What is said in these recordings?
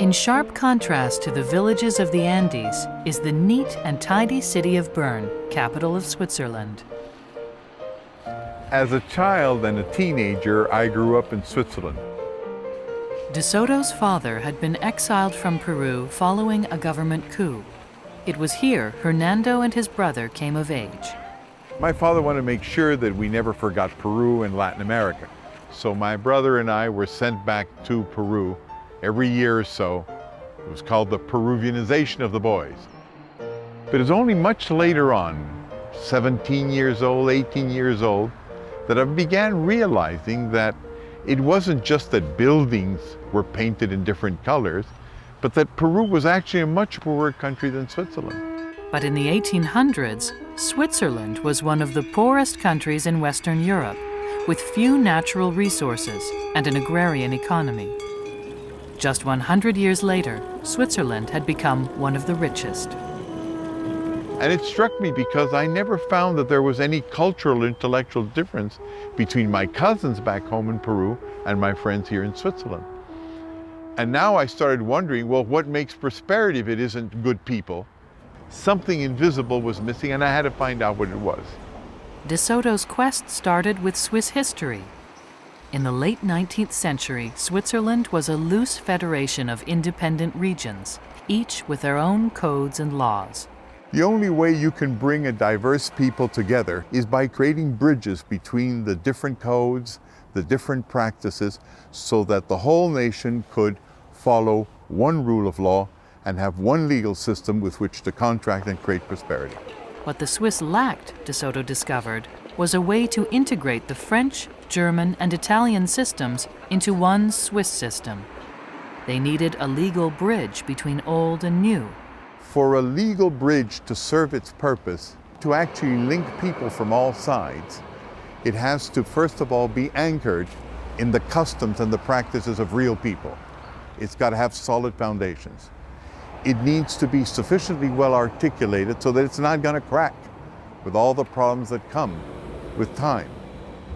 In sharp contrast to the villages of the Andes is the neat and tidy city of Bern, capital of Switzerland. As a child and a teenager, I grew up in Switzerland. De Soto's father had been exiled from Peru following a government coup. It was here Hernando and his brother came of age. My father wanted to make sure that we never forgot Peru and Latin America. So my brother and I were sent back to Peru every year or so. It was called the Peruvianization of the boys. But it was only much later on, 17 years old, 18 years old, that I began realizing that it wasn't just that buildings were painted in different colors, but that Peru was actually a much poorer country than Switzerland. But in the 1800s, Switzerland was one of the poorest countries in Western Europe, with few natural resources and an agrarian economy. Just 100 years later, Switzerland had become one of the richest. And it struck me because I never found that there was any cultural, intellectual difference between my cousins back home in Peru and my friends here in Switzerland. And now I started wondering, well, what makes prosperity if it isn't good people? Something invisible was missing, and I had to find out what it was. De Soto's quest started with Swiss history. In the late 19th century, Switzerland was a loose federation of independent regions, each with their own codes and laws. The only way you can bring a diverse people together is by creating bridges between the different codes, the different practices, so that the whole nation could follow one rule of law and have one legal system with which to contract and create prosperity. What the Swiss lacked, De Soto discovered, was a way to integrate the French, German, and Italian systems into one Swiss system. They needed a legal bridge between old and new. For a legal bridge to serve its purpose, to actually link people from all sides, it has to first of all be anchored in the customs and the practices of real people. It's got to have solid foundations. It needs to be sufficiently well articulated so that it's not going to crack with all the problems that come with time.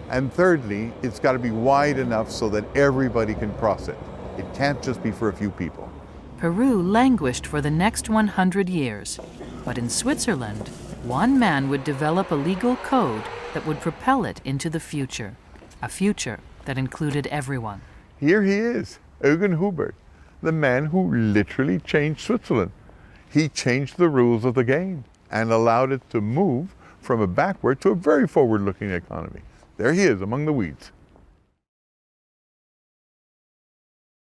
And thirdly, it's got to be wide enough so that everybody can cross it. It can't just be for a few people. Peru languished for the next 100 years, but in Switzerland, one man would develop a legal code that would propel it into the future, a future that included everyone. Here he is, Eugen Hubert, the man who literally changed Switzerland. He changed the rules of the game and allowed it to move from a backward to a very forward-looking economy. There he is among the weeds.